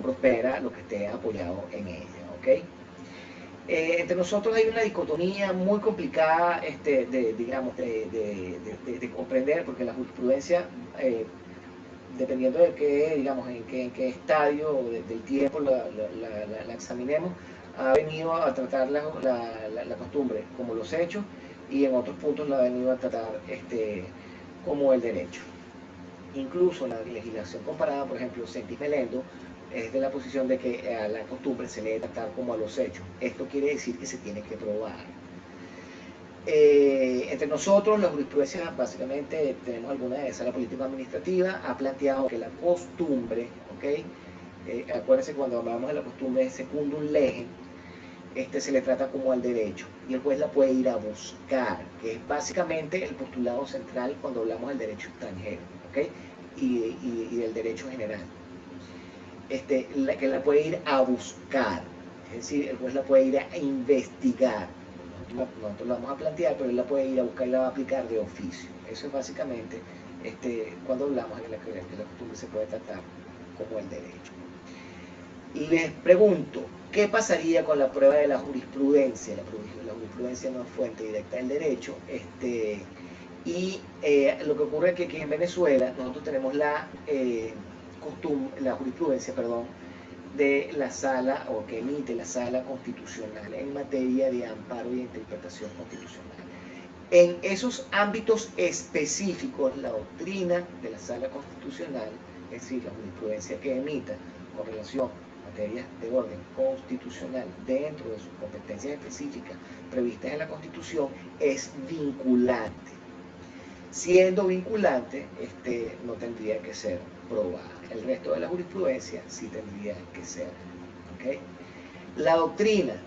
Speaker 1: prospera lo que esté apoyado en ella, ¿ok? Entre nosotros hay una dicotomía muy complicada de comprender, porque la jurisprudencia, dependiendo de qué, digamos, en qué estadio del tiempo la examinemos, ha venido a tratar la costumbre como los hechos y en otros puntos la ha venido a tratar como el derecho. Incluso la legislación comparada, por ejemplo, Sentis Melendo, es de la posición de que a la costumbre se le debe tratar como a los hechos. Esto quiere decir que se tiene que probar. Entre nosotros, la jurisprudencia, básicamente, tenemos alguna de esas. La política administrativa ha planteado que la costumbre, ¿ok? Acuérdense, cuando hablamos de la costumbre, secundum legem, se le trata como al derecho y el juez la puede ir a buscar, que es básicamente el postulado central cuando hablamos del derecho extranjero, ¿ok? Y del derecho general. Que la puede ir a buscar, es decir, el juez la puede ir a investigar. Nosotros la vamos a plantear, pero él la puede ir a buscar y la va a aplicar de oficio. Eso es básicamente cuando hablamos de que la costumbre se puede tratar como el derecho. Les pregunto, ¿qué pasaría con la prueba de la jurisprudencia? La jurisprudencia no es fuente directa del derecho. Lo que ocurre es que aquí en Venezuela nosotros tenemos la jurisprudencia, de la sala, o que emite la sala constitucional en materia de amparo y interpretación constitucional. En esos ámbitos específicos, la doctrina de la sala constitucional, es decir, la jurisprudencia que emita con relación a materias de orden constitucional dentro de sus competencias específicas previstas en la Constitución, es vinculante. Siendo vinculante, no tendría que ser probada. El resto de la jurisprudencia sí tendría que ser. ¿Okay? La doctrina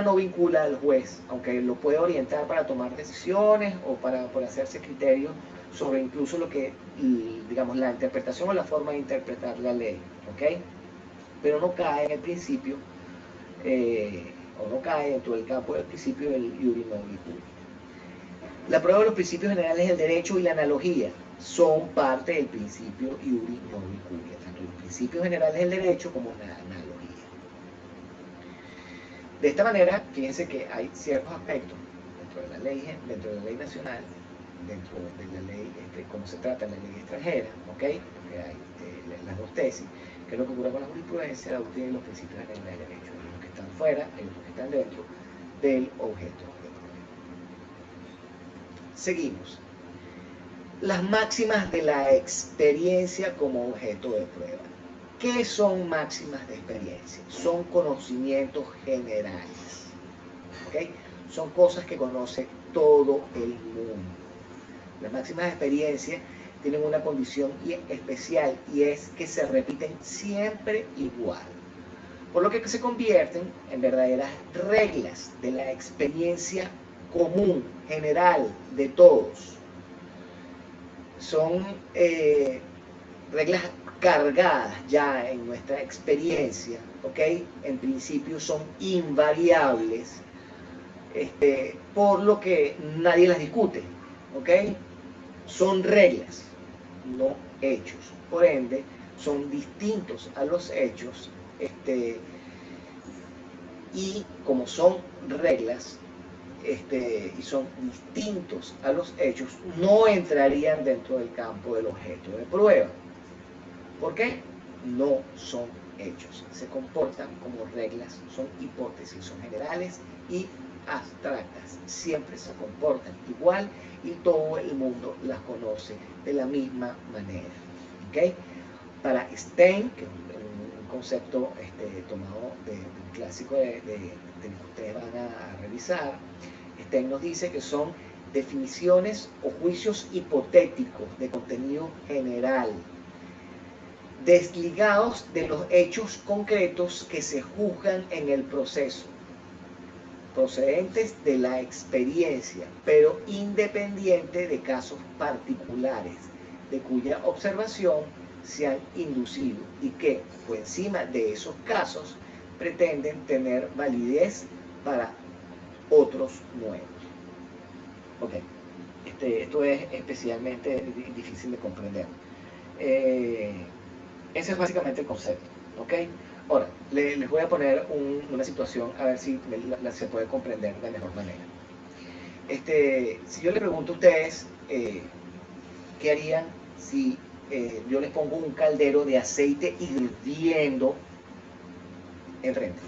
Speaker 1: no vincula al juez, aunque lo puede orientar para tomar decisiones o para hacerse criterios sobre incluso lo que, digamos, la interpretación o la forma de interpretar la ley. ¿Okay? Pero no cae en el principio, o no cae dentro del campo del principio del iuri novi curia. La prueba de los principios generales del derecho y la analogía son parte del principio iuri novi curia, tanto los principios generales del derecho como la analogía. De esta manera, fíjense que hay ciertos aspectos dentro de la ley nacional, dentro de la ley, cómo se trata en la ley extranjera, ¿ok? Porque hay las dos tesis, que es lo que ocurre con la jurisprudencia, la doctrina y los principios generales del derecho, que están fuera, hay otros que están dentro del objeto de prueba. Seguimos. Las máximas de la experiencia como objeto de prueba. ¿Qué son máximas de experiencia? Son conocimientos generales. ¿Okay? Son cosas que conoce todo el mundo. Las máximas de experiencia tienen una condición especial y es que se repiten siempre igual, por lo que se convierten en verdaderas reglas de la experiencia común, general, de todos. Son reglas cargadas ya en nuestra experiencia, ¿ok? En principio son invariables, por lo que nadie las discute, ¿ok? Son reglas, no hechos. Por ende, son distintos a los hechos, y como son reglas, y son distintos a los hechos, no entrarían dentro del campo del objeto de prueba. ¿Por qué? No son hechos, se comportan como reglas, son hipótesis, son generales y abstractas, siempre se comportan igual y todo el mundo las conoce de la misma manera. ¿Okay? Para Stein, que es un concepto tomado de un clásico de que ustedes van a revisar, Stein nos dice que son definiciones o juicios hipotéticos de contenido general, desligados de los hechos concretos que se juzgan en el proceso, procedentes de la experiencia, pero independiente de casos particulares de cuya observación se han inducido y que, por encima de esos casos, pretenden tener validez para otros nuevos. Ok, esto es especialmente difícil de comprender. Ese es básicamente el concepto, ¿ok? Ahora, les voy a poner una situación a ver si se puede comprender de mejor manera. Si yo les pregunto a ustedes, ¿qué harían si yo les pongo un caldero de aceite hirviendo enfrente?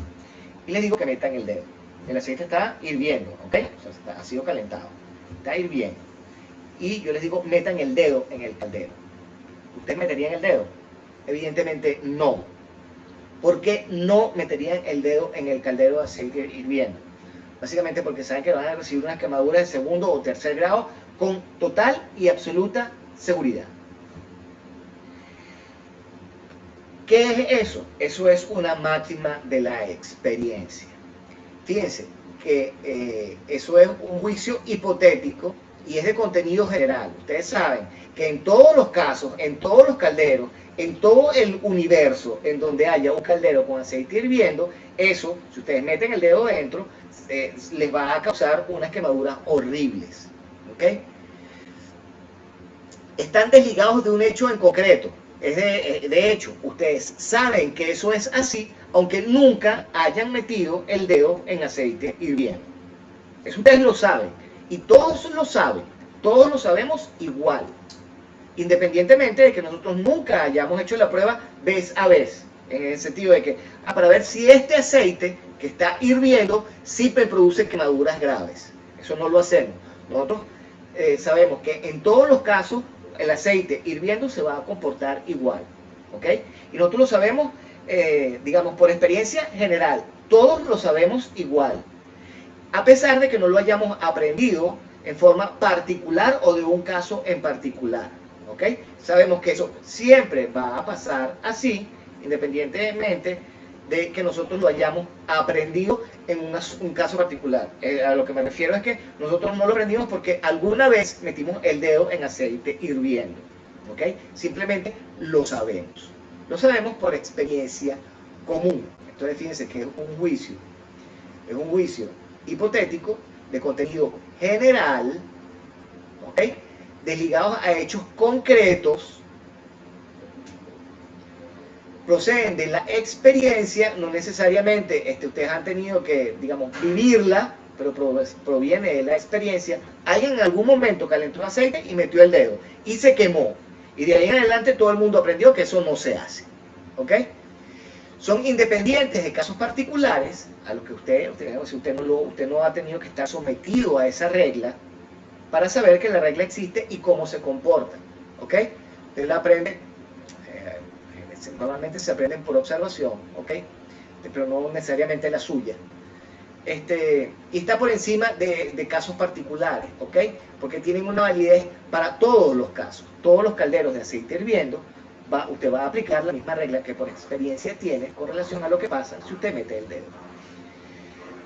Speaker 1: Y les digo que metan el dedo. El aceite está hirviendo, ¿ok? O sea, ha sido calentado, está hirviendo. Y yo les digo, metan el dedo en el caldero. ¿Ustedes meterían el dedo? Evidentemente no. ¿Por qué no meterían el dedo en el caldero de aceite hirviendo? Básicamente porque saben que van a recibir unas quemaduras de segundo o tercer grado con total y absoluta seguridad. ¿Qué es eso? Eso es una máxima de la experiencia. Fíjense que eso es un juicio hipotético y es de contenido general. Ustedes saben que en todos los casos, en todos los calderos, en todo el universo en donde haya un caldero con aceite hirviendo, eso, si ustedes meten el dedo dentro, les va a causar unas quemaduras horribles. ¿Ok? Están desligados de un hecho en concreto. De hecho, ustedes saben que eso es así, aunque nunca hayan metido el dedo en aceite hirviendo. Eso ustedes lo saben. Y todos lo saben. Todos lo sabemos igual. Independientemente de que nosotros nunca hayamos hecho la prueba vez a vez. En el sentido de que, para ver si este aceite que está hirviendo sí me produce quemaduras graves. Eso no lo hacemos. Nosotros sabemos que en todos los casos el aceite hirviendo se va a comportar igual, ¿ok? Y nosotros lo sabemos, digamos, por experiencia general, todos lo sabemos igual, a pesar de que no lo hayamos aprendido en forma particular o de un caso en particular, ¿ok? Sabemos que eso siempre va a pasar así, independientemente de que nosotros lo hayamos aprendido en un caso particular. A lo que me refiero es que nosotros no lo aprendimos porque alguna vez metimos el dedo en aceite hirviendo, ¿ok? Simplemente lo sabemos. Lo sabemos por experiencia común. Entonces fíjense que es un juicio hipotético de contenido general, ¿ok? Desligados a hechos concretos, proceden de la experiencia, no necesariamente ustedes han tenido que, digamos, vivirla, pero proviene de la experiencia. Alguien en algún momento calentó aceite y metió el dedo y se quemó. Y de ahí en adelante todo el mundo aprendió que eso no se hace. ¿Ok? son independientes de casos particulares a los que usted no ha tenido que estar sometido a esa regla para saber que la regla existe y cómo se comporta, ¿ok? Usted la aprende, normalmente se aprenden por observación, ¿ok? Pero no necesariamente la suya. Y está por encima de casos particulares, ¿ok? Porque tienen una validez para todos los casos. Todos los calderos de aceite hirviendo, usted va a aplicar la misma regla que por experiencia tiene con relación a lo que pasa si usted mete el dedo.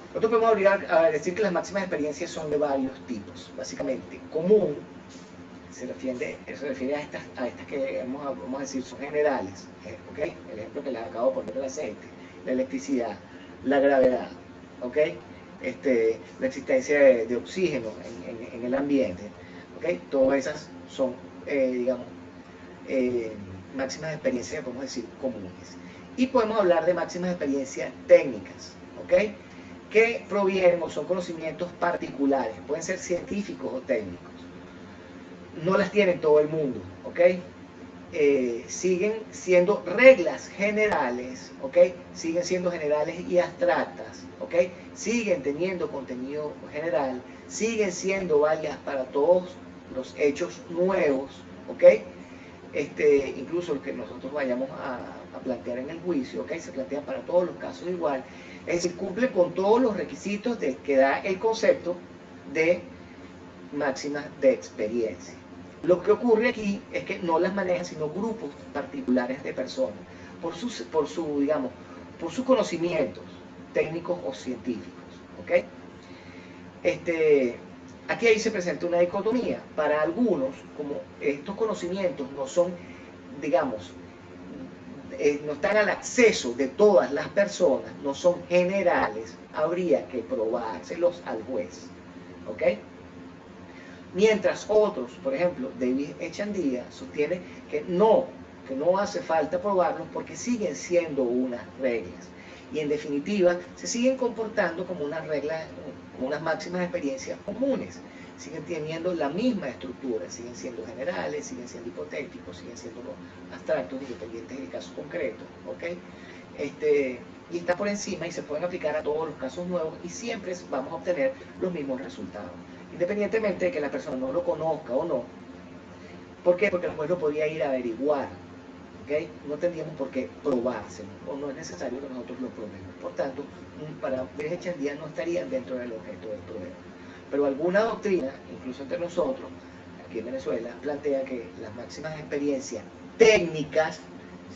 Speaker 1: Nosotros podemos obligar a decir que las máximas experiencias son de varios tipos. Básicamente, común se refiere a estas que vamos a decir son generales, ¿ok? El ejemplo que les acabo de poner, el aceite, la electricidad, la gravedad, ¿ok? La existencia de oxígeno en el ambiente, ¿ok? Todas esas son, digamos, máximas experiencias, podemos decir, comunes. Y podemos hablar de máximas experiencias técnicas, ¿ok? Que provienen o son conocimientos particulares, pueden ser científicos o técnicos. No las tiene todo el mundo, ¿ok? Siguen siendo reglas generales, ¿ok? Siguen siendo generales y abstractas, ¿ok? Siguen teniendo contenido general, siguen siendo válidas para todos los hechos nuevos, ¿ok? Incluso lo que nosotros vayamos a plantear en el juicio, ¿ok? Se plantean para todos los casos igual. Es decir, cumple con todos los requisitos que da el concepto de máximas de experiencia. Lo que ocurre aquí es que no las manejan sino grupos particulares de personas, por sus conocimientos técnicos o científicos, ¿ok? Aquí ahí se presenta una dicotomía. Para algunos, como estos conocimientos no son, digamos, no están al acceso de todas las personas, no son generales, habría que probárselos al juez, ¿ok? Mientras otros, por ejemplo, David Echandía sostiene que no hace falta probarlos porque siguen siendo unas reglas y en definitiva se siguen comportando como unas reglas, como unas máximas experiencias comunes, siguen teniendo la misma estructura, siguen siendo generales, siguen siendo hipotéticos, siguen siendo abstractos, independientes del caso concreto, ¿ok? Y está por encima y se pueden aplicar a todos los casos nuevos y siempre vamos a obtener los mismos resultados, independientemente de que la persona no lo conozca o no. ¿Por qué? Porque el juez lo podría ir a averiguar, ¿ok? No tendríamos por qué probárselo, o no es necesario que nosotros lo probemos. Por tanto, para David Echandía no estarían dentro del objeto de prueba. Pero alguna doctrina, incluso entre nosotros, aquí en Venezuela, plantea que las máximas experiencias técnicas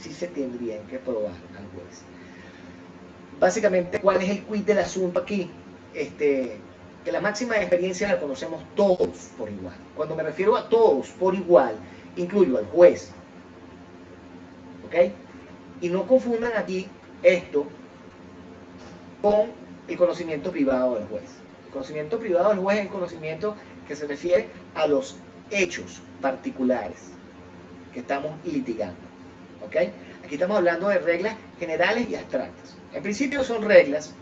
Speaker 1: sí se tendrían que probar al juez. Básicamente, ¿cuál es el quid del asunto aquí? Que la máxima experiencia la conocemos todos por igual. Cuando me refiero a todos por igual, incluyo al juez, ¿ok? Y no confundan aquí esto con el conocimiento privado del juez. El conocimiento privado del juez es el conocimiento que se refiere a los hechos particulares que estamos litigando, ¿ok? Aquí estamos hablando de reglas generales y abstractas. En principio son reglas,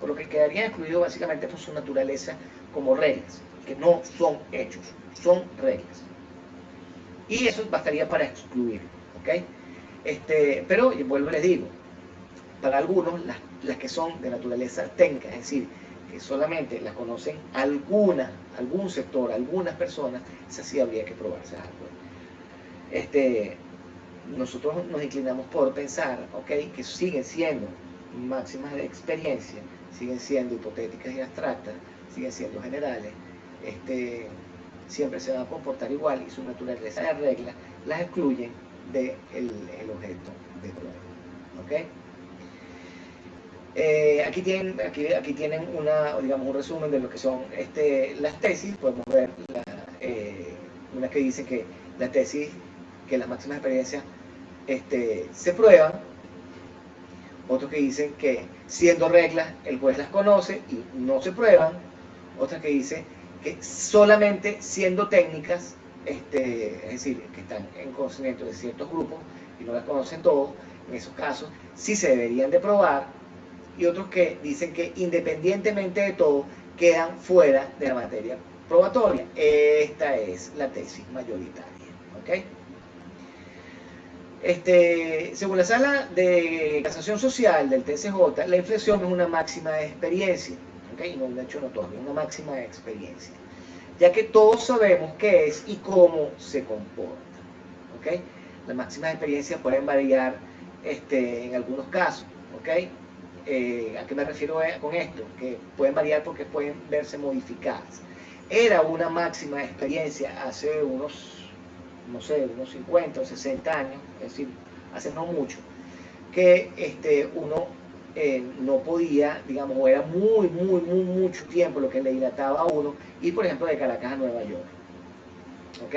Speaker 1: por lo que quedarían excluidos básicamente por su naturaleza como reglas, que no son hechos, son reglas. Y eso bastaría para excluir, ¿ok? Pero, vuelvo y les digo, para algunos las que son de naturaleza técnica, es decir, que solamente las conocen algún sector, algunas personas, esas sí habría que probarse algo. Nosotros nos inclinamos por pensar, ¿ok?, que siguen siendo máximas de experiencia, siguen siendo hipotéticas y abstractas, siguen siendo generales, siempre se van a comportar igual y su naturaleza de reglas las excluyen del objeto de prueba, ¿ok? Aquí tienen un resumen de lo que son las tesis. Podemos ver unas que dicen que la tesis, que las máximas experiencias se prueban, otros que dicen que siendo reglas el juez las conoce y no se prueban, otras que dicen que solamente siendo técnicas, es decir, que están en conocimiento de ciertos grupos y no las conocen todos, en esos casos sí se deberían de probar, y otros que dicen que independientemente de todo quedan fuera de la materia probatoria. Esta es la tesis mayoritaria, ¿ok? Según la Sala de Casación Social del TSJ, la inflexión es una máxima de experiencia, ¿okay? No un hecho notorio, una máxima de experiencia, ya que todos sabemos qué es y cómo se comporta, ¿okay? Las máximas de experiencia pueden variar en algunos casos, ¿okay? ¿A qué me refiero con esto? Que pueden variar porque pueden verse modificadas. Era una máxima de experiencia hace unos, no sé, unos 50 o 60 años, es decir, hace no mucho, que uno no podía, digamos, o era mucho tiempo lo que le dilataba a uno, ir, por ejemplo, de Caracas a Nueva York, ¿ok?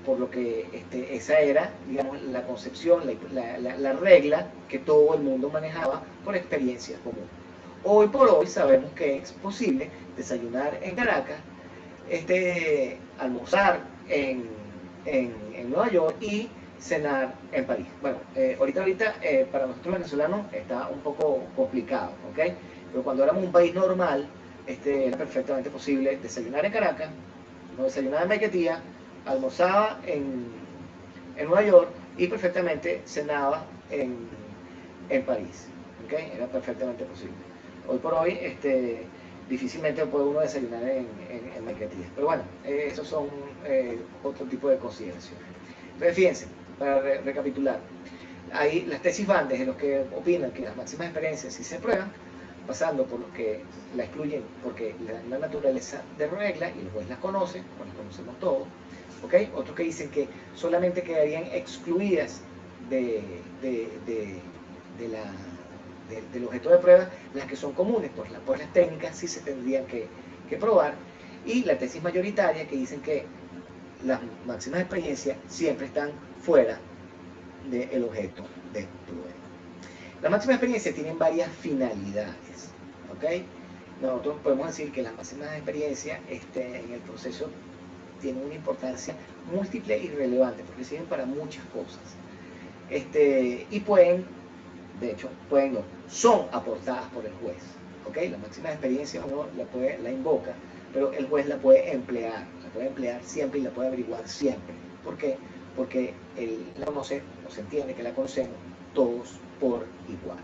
Speaker 1: Por lo que esa era, digamos, la concepción, la regla que todo el mundo manejaba por experiencia común. Hoy por hoy sabemos que es posible desayunar en Caracas, almorzar en Nueva York y cenar en París. Bueno, ahorita para nosotros venezolanos está un poco complicado, ¿ok? Pero cuando éramos un país normal, era perfectamente posible desayunar en Caracas, no desayunaba en Maiquetía, almorzaba en Nueva York y perfectamente cenaba en París, ¿ok? Era perfectamente posible. Hoy por hoy, difícilmente puede uno desayunar en Maiquetía. Pero bueno, esos son otro tipo de consideraciones. Entonces, fíjense, para recapitular, hay las tesis van desde los que opinan que las máximas experiencias sí se prueban, pasando por los que la excluyen porque la naturaleza de regla y el juez las conoce, como las conocemos todos, ¿okay? Otros que dicen que solamente quedarían excluidas del objeto de prueba las que son comunes, pues las técnicas sí se tendrían que probar, y la tesis mayoritaria que dicen que las máximas experiencias siempre están fuera del objeto de prueba. Las máximas experiencias tienen varias finalidades, ¿ok? Nosotros podemos decir que las máximas experiencias en el proceso tienen una importancia múltiple y relevante, porque sirven para muchas cosas. Y pueden, de hecho, pueden no, son aportadas por el juez, ¿ok? La máxima experiencia uno la invoca, pero el juez la puede emplear siempre y la puede averiguar siempre. ¿Por qué? Porque él la conoce, o se entiende que la conocemos todos por igual.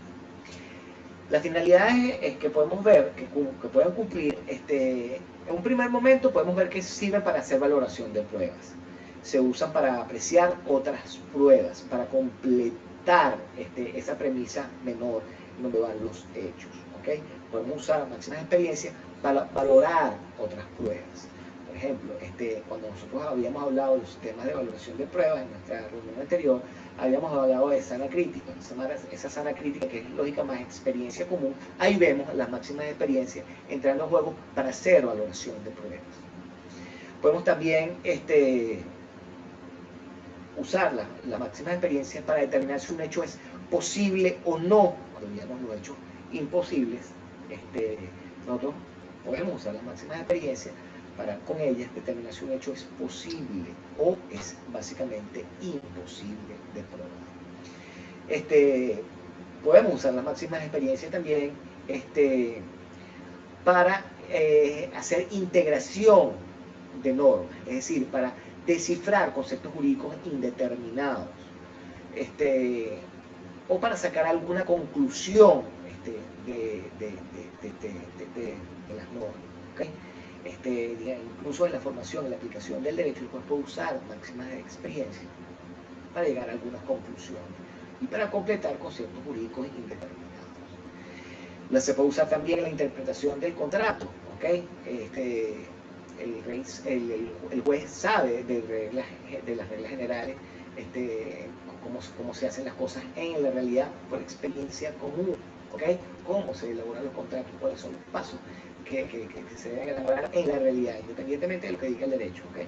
Speaker 1: Las finalidades es que podemos ver que pueden cumplir, en un primer momento podemos ver que sirven para hacer valoración de pruebas. Se usan para apreciar otras pruebas, para completar esa premisa menor donde van los hechos. ¿Okay? Podemos usar máximas experiencias para valorar otras pruebas. Por ejemplo, cuando nosotros habíamos hablado de los sistemas de valoración de pruebas en nuestra reunión anterior, habíamos hablado de sana crítica, esa sana crítica que es lógica más experiencia común. Ahí vemos las máximas experiencias entrando en juego para hacer valoración de pruebas. Podemos también usar las máximas experiencias para determinar si un hecho es posible o no. Cuando veamos los hechos imposibles, nosotros podemos usar las máximas experiencias para con ellas determinar si un hecho es posible o es básicamente imposible de probar. Podemos usar las máximas experiencias también para hacer integración de normas, es decir, para descifrar conceptos jurídicos indeterminados, o para sacar alguna conclusión de las normas. ¿Okay? Incluso en la formación, en la aplicación del derecho, el juez puede usar máximas de experiencia para llegar a algunas conclusiones y para completar conceptos jurídicos indeterminados. Se puede usar también en la interpretación del contrato. ¿Okay? El juez sabe de las reglas generales, cómo se hacen las cosas en la realidad por experiencia común, ¿okay? Cómo se elaboran los contratos, cuáles son los pasos que se deben elaborar en la realidad, independientemente de lo que diga el derecho, ¿okay?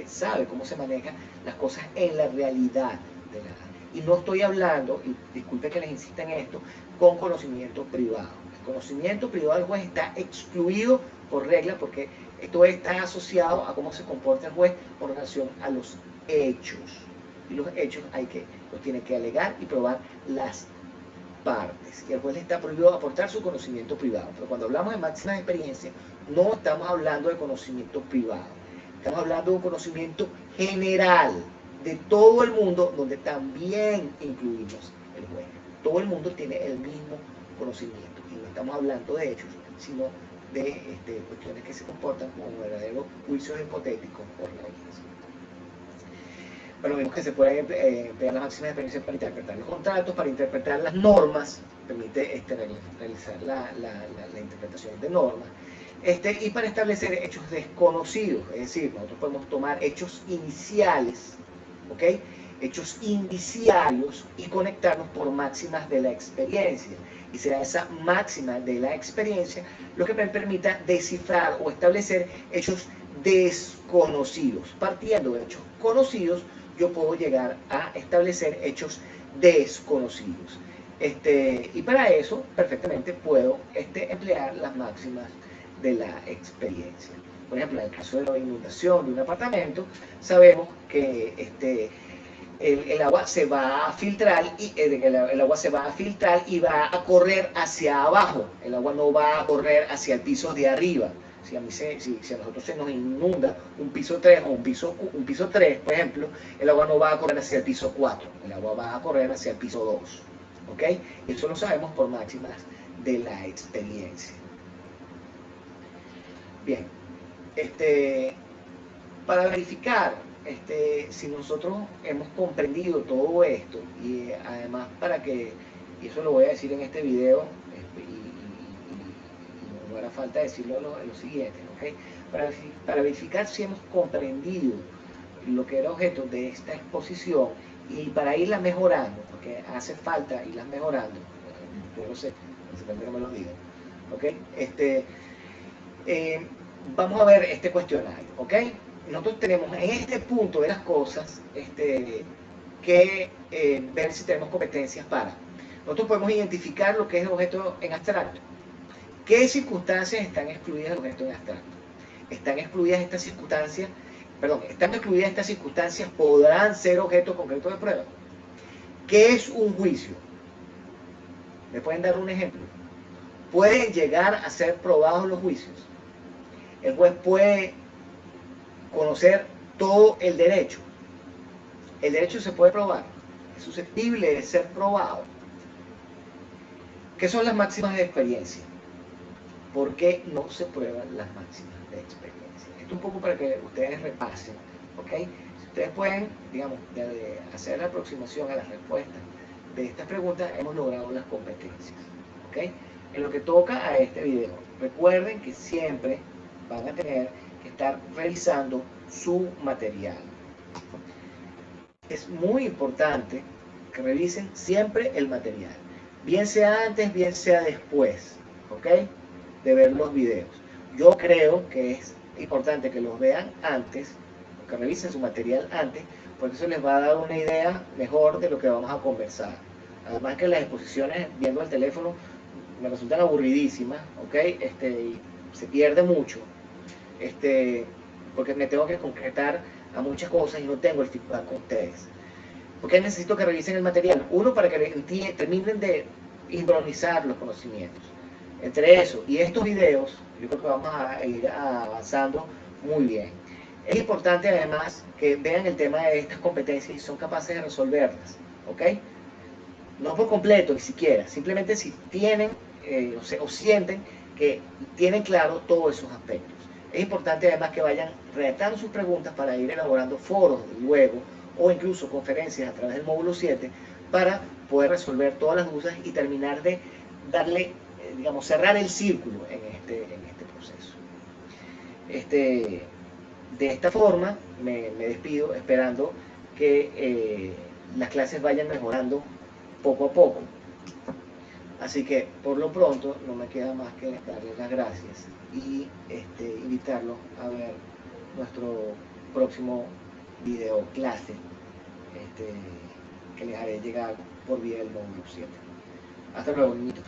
Speaker 1: Sabe cómo se manejan las cosas en la realidad de la ley. Y no estoy hablando, y disculpe que les insista en esto, con conocimiento privado. El conocimiento privado del juez está excluido por regla porque esto está asociado a cómo se comporta el juez con relación a los hechos. Y los hechos los tiene que alegar y probar las partes. Y el juez le está prohibido aportar su conocimiento privado. Pero cuando hablamos de máximas de experiencia, no estamos hablando de conocimiento privado. Estamos hablando de un conocimiento general de todo el mundo, donde también incluimos el juego. Todo el mundo tiene el mismo conocimiento, y no estamos hablando de hechos, sino de cuestiones que se comportan como verdaderos juicios hipotéticos por la vida. Bueno, vemos que se pueden emplear las máximas de experiencia para interpretar los contratos, para interpretar las normas, permite realizar la interpretación de normas, y para establecer hechos desconocidos, es decir, nosotros podemos tomar hechos iniciales, ¿ok? Hechos indiciarios y conectarnos por máximas de la experiencia. Y será esa máxima de la experiencia lo que me permita descifrar o establecer hechos desconocidos. Partiendo de hechos conocidos, yo puedo llegar a establecer hechos desconocidos. Y para eso, perfectamente puedo emplear las máximas de la experiencia. Por ejemplo, en el caso de la inundación de un apartamento, sabemos que el agua se va a filtrar y el agua se va a filtrar y va a correr hacia abajo. El agua no va a correr hacia el piso de arriba. Si a nosotros se nos inunda un piso 3 o un piso 3, por ejemplo, el agua no va a correr hacia el piso 4, el agua va a correr hacia el piso 2. ¿Ok? Eso lo sabemos por máximas de la experiencia. Bien, para verificar si nosotros hemos comprendido todo esto, y además y eso lo voy a decir en este video, y no hará falta decirlo en lo siguiente, ¿okay? Para verificar si hemos comprendido lo que era objeto de esta exposición, y para irla mejorando, porque hace falta irlas mejorando, yo lo sé, no me lo digan, ¿ok? Vamos a ver este cuestionario, ¿ok? Nosotros tenemos en este punto de las cosas que ver si tenemos competencias para. Nosotros podemos identificar lo que es el objeto en abstracto. ¿Qué circunstancias están excluidas del objeto en abstracto? Están excluidas estas circunstancias, podrán ser objeto concreto de prueba. ¿Qué es un juicio? ¿Me pueden dar un ejemplo? ¿Pueden llegar a ser probados los juicios? El juez puede conocer todo el derecho. El derecho se puede probar, es susceptible de ser probado. ¿Qué son las máximas de experiencia? ¿Por qué no se prueban las máximas de experiencia? Esto un poco para que ustedes repasen, ¿ok? Si ustedes pueden, digamos, hacer la aproximación a las respuestas de estas preguntas, hemos logrado las competencias, ¿ok? En lo que toca a este video, recuerden que siempre van a tener que estar revisando su material. Es muy importante que revisen siempre el material, bien sea antes, bien sea después, ¿ok? De ver los videos. Yo creo que es importante que los vean antes, que revisen su material antes, porque eso les va a dar una idea mejor de lo que vamos a conversar. Además que las exposiciones viendo el teléfono me resultan aburridísimas, ¿ok? Y se pierde mucho, porque me tengo que concretar a muchas cosas y no tengo el feedback con ustedes. Porque necesito que revisen el material. Uno, para que terminen de improvisar los conocimientos. Entre eso y estos videos, yo creo que vamos a ir avanzando muy bien. Es importante además que vean el tema de estas competencias y son capaces de resolverlas, ¿ok? No por completo, ni siquiera, simplemente si tienen o sienten que tienen claro todos esos aspectos. Es importante además que vayan redactando sus preguntas para ir elaborando foros luego, o incluso conferencias a través del módulo 7, para poder resolver todas las dudas y terminar de darle, digamos, cerrar el círculo en este proceso. De esta forma me despido esperando que las clases vayan mejorando poco a poco. Así que por lo pronto no me queda más que darles las gracias y invitarlos a ver nuestro próximo video clase que les haré llegar por vía del módulo 7. Hasta luego, niñitos.